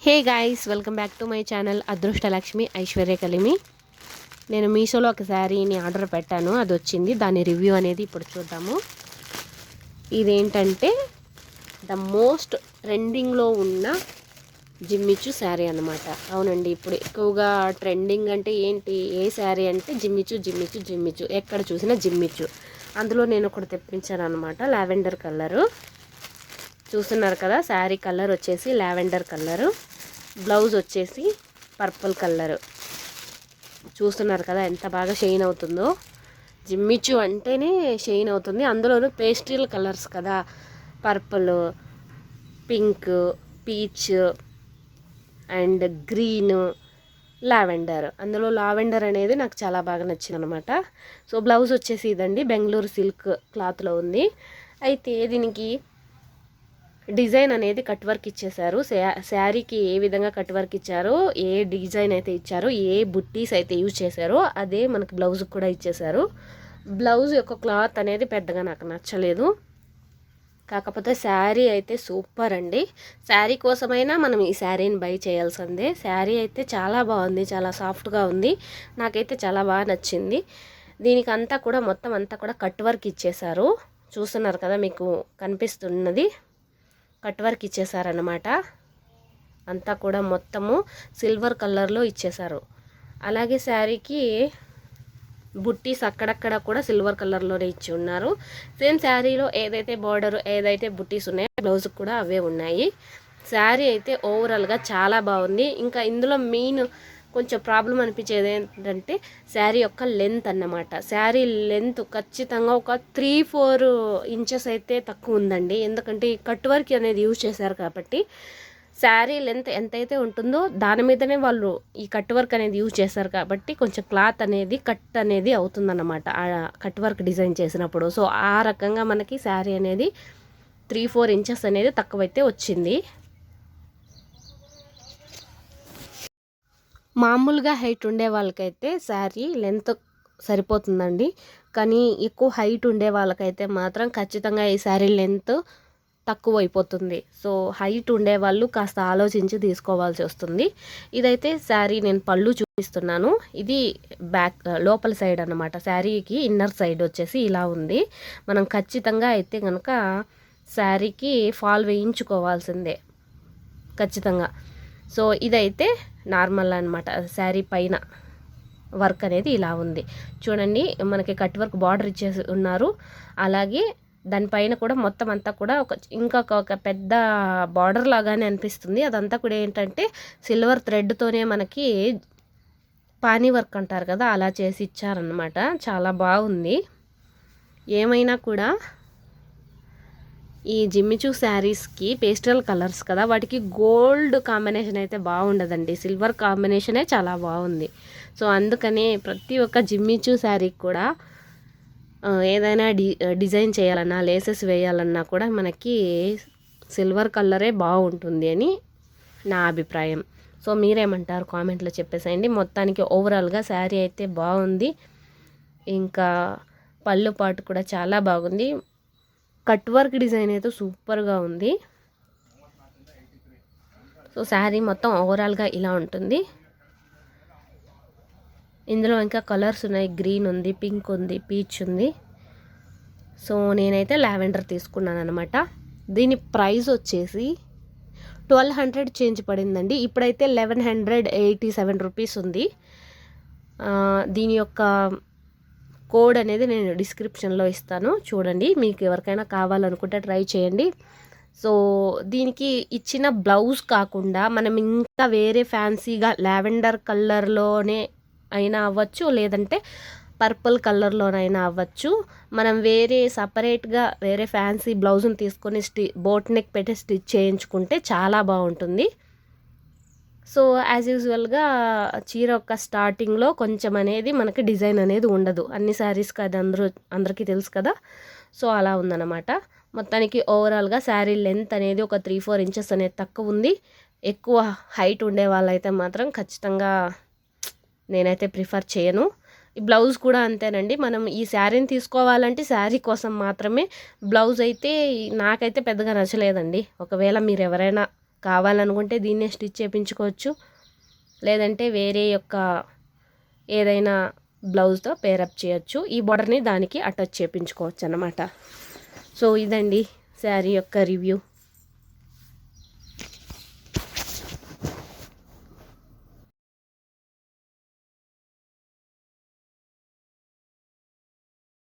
Hey guys, welcome back to my channel Adrushtalakshmi Aishwarya Kalimi. నేను మీషోలో ఒక శారీని ఆర్డర్ పెట్టాను, అది వచ్చింది. దాని రివ్యూ అనేది ఇప్పుడు చూద్దాము. ఇదేంటంటే ద మోస్ట్ ట్రెండింగ్లో ఉన్న జిమ్మిచ్చు శారీ అన్నమాట. అవునండి, ఇప్పుడు ఎక్కువగా ట్రెండింగ్ అంటే ఏంటి, ఏ శారీ అంటే జిమ్మిచ్చు జిమ్మిచ్చు జిమ్మిచ్చు, ఎక్కడ చూసినా జిమ్మిచ్చు. అందులో నేను ఒకటి తెప్పించాను అనమాట, లావెండర్ కలరు. చూస్తున్నారు కదా, శారీ కలర్ వచ్చేసి లావెండర్ కలరు, బ్లౌజ్ వచ్చేసి పర్పుల్ కలరు. చూస్తున్నారు కదా ఎంత బాగా షైన్ అవుతుందో. జిమ్మిచ్చు అంటేనే షైన్ అవుతుంది, అందులోనూ పేస్టల్ కలర్స్ కదా, purple, pink, peach and green, lavender. అందులో లావెండర్ అనేది నాకు చాలా బాగా నచ్చింది అనమాట. సో బ్లౌజ్ వచ్చేసి ఇదండి, బెంగళూరు సిల్క్ క్లాత్లో ఉంది. అయితే దీనికి డిజైన్ అనేది కట్ వర్క్ ఇచ్చేసారు. శారీకి ఏ విధంగా కట్ వర్క్ ఇచ్చారో, ఏ డిజైన్ అయితే ఇచ్చారో, ఏ బుట్టీస్ అయితే యూజ్ చేశారో అదే మనకి బ్లౌజ్కి కూడా ఇచ్చేసారు. బ్లౌజ్ యొక్క క్లాత్ అనేది పెద్దగా నాకు నచ్చలేదు, కాకపోతే శారీ అయితే సూపర్ అండి. శారీ కోసమైనా మనం ఈ శారీని బై చేయాల్సిందే. శారీ అయితే చాలా బాగుంది, చాలా సాఫ్ట్గా ఉంది, నాకైతే చాలా బాగా నచ్చింది. దీనికి అంతా కూడా మొత్తం అంతా కూడా కట్ వర్క్ ఇచ్చేసారు. చూస్తున్నారు కదా, మీకు కనిపిస్తున్నది కట్ వర్క్ ఇచ్చేసారనమాట. అంతా కూడా మొత్తము సిల్వర్ కలర్లో ఇచ్చేసారు. అలాగే శారీకి బుట్టీస్ అక్కడక్కడ కూడా సిల్వర్ కలర్లోనే ఇచ్చి ఉన్నారు. సేమ్ శారీలో ఏదైతే బార్డర్, ఏదైతే బుట్టీస్ ఉన్నాయో బ్లౌజ్కి కూడా అవే ఉన్నాయి. శారీ అయితే ఓవరాల్గా చాలా బాగుంది. ఇంకా ఇందులో మెయిన్ కొంచెం ప్రాబ్లం అనిపించేది ఏంటంటే శారీ యొక్క లెంత్ అన్నమాట. శారీ లెంత్ ఖచ్చితంగా ఒక 3-4 ఇంచెస్ అయితే తక్కువ ఉందండి. ఎందుకంటే ఈ కట్ వర్క్ అనేది యూజ్ చేశారు కాబట్టి శారీ లెంత్ ఎంతైతే ఉంటుందో దాని మీదనే వాళ్ళు ఈ కట్ వర్క్ అనేది యూజ్ చేశారు కాబట్టి కొంచెం క్లాత్ అనేది కట్ అనేది అవుతుందన్నమాట ఆ కట్ వర్క్ డిజైన్ చేసినప్పుడు. సో ఆ రకంగా మనకి శారీ అనేది 3-4 ఇంచెస్ అనేది తక్కువైతే వచ్చింది. మామూలుగా హైట్ ఉండే వాళ్ళకైతే శారీ లెంత్ సరిపోతుందండి, కానీ ఎక్కువ హైట్ ఉండే వాళ్ళకైతే మాత్రం ఖచ్చితంగా ఈ శారీ లెంత్ తక్కువ అయిపోతుంది. సో హైట్ ఉండే వాళ్ళు కాస్త ఆలోచించి తీసుకోవాల్సి వస్తుంది. ఇదైతే శారీ నేను పళ్ళు చూపిస్తున్నాను, ఇది బ్యాక్ లోపల సైడ్ అన్నమాట. శారీకి ఇన్నర్ సైడ్ వచ్చేసి ఇలా ఉంది. మనం ఖచ్చితంగా అయితే కనుక శారీకి ఫాల్ వేయించుకోవాల్సిందే ఖచ్చితంగా. సో ఇదైతే నార్మల్ అనమాట. శారీ పైన వర్క్ అనేది ఇలా ఉంది చూడండి, మనకి కట్ వర్క్ బార్డర్ ఇచ్చేసి ఉన్నారు. అలాగే దానిపైన కూడా మొత్తం అంతా కూడా ఒక పెద్ద బార్డర్ లాగానే అనిపిస్తుంది. అదంతా కూడా ఏంటంటే సిల్వర్ థ్రెడ్తోనే మనకి పానీ వర్క్ అంటారు కదా, అలా చేసి ఇచ్చారనమాట. చాలా బాగుంది. ఏమైనా కూడా ఈ జిమ్మిచూ శారీస్కి పేస్టల్ కలర్స్ కదా, వాటికి గోల్డ్ కాంబినేషన్ అయితే బాగుండదండి, సిల్వర్ కాంబినేషనే చాలా బాగుంది. సో అందుకనే ప్రతి ఒక్క జిమ్మిచూ శారీకి కూడా ఏదైనా డిజైన్ చేయాలన్నా, లేసెస్ వేయాలన్నా కూడా మనకి సిల్వర్ కలరే బాగుంటుంది అని నా అభిప్రాయం. సో మీరేమంటారు కామెంట్లో చెప్పేసేయండి. మొత్తానికి ఓవరాల్గా శారీ అయితే బాగుంది. ఇంకా పళ్ళు పాటు కూడా చాలా బాగుంది. కట్ వర్క్ డిజైన్ అయితే సూపర్గా ఉంది. సో శారీ మొత్తం ఓవరాల్గా ఇలా ఉంటుంది. ఇందులో ఇంకా కలర్స్ ఉన్నాయి, గ్రీన్ ఉంది, పింక్ ఉంది, పీచ్ ఉంది. సో నేనైతే లావెండర్ తీసుకున్నాను అనమాట. దీని ప్రైస్ వచ్చేసి 1200 చేంజ్ పడిందండి. ఇప్పుడైతే 1187 రూపీస్ ఉంది. దీని యొక్క కోడ్ అనేది నేను డిస్క్రిప్షన్లో ఇస్తాను, చూడండి. మీకు ఎవరికైనా కావాలనుకుంటే ట్రై చేయండి. సో దీనికి ఇచ్చిన బ్లౌజ్ కాకుండా మనం ఇంకా వేరే ఫ్యాన్సీగా లావెండర్ కలర్లోనే అయినా అవ్వచ్చు, లేదంటే పర్పుల్ కలర్లోనైనా అవ్వచ్చు. మనం వేరే సపరేట్గా వేరే ఫ్యాన్సీ బ్లౌజ్ని తీసుకొని బోట్ నెక్ పెట్టి స్టిచ్ చేయించుకుంటే చాలా బాగుంటుంది. సో యాజ్ యూజువల్గా చీర యొక్క స్టార్టింగ్లో కొంచెం అనేది మనకి డిజైన్ అనేది ఉండదు, అన్ని శారీస్కి అది అందరికీ తెలుసు కదా. సో అలా ఉందన్నమాట. మొత్తానికి ఓవరాల్గా శారీ లెంత్ అనేది ఒక 3-4 ఇంచెస్ అనేది తక్కువ ఉంది. ఎక్కువ హైట్ ఉండే వాళ్ళైతే మాత్రం ఖచ్చితంగా నేనైతే ప్రిఫర్ చేయను. ఈ బ్లౌజ్ కూడా అంతేనండి. మనం ఈ శారీని తీసుకోవాలంటే శారీ కోసం మాత్రమే. బ్లౌజ్ అయితే నాకైతే పెద్దగా నచ్చలేదండి. ఒకవేళ మీరు ఎవరైనా కావాలనుకుంటే దీన్నే స్టిచ్ చేయించుకోవచ్చు, లేదంటే వేరే యొక్క ఏదైనా బ్లౌజ్తో పేరప్ చేయొచ్చు. ఈ బార్డర్ని దానికి అటాచ్ చేయించుకోవచ్చు అన్నమాట. సో ఇదండి శారీ యొక్క రివ్యూ.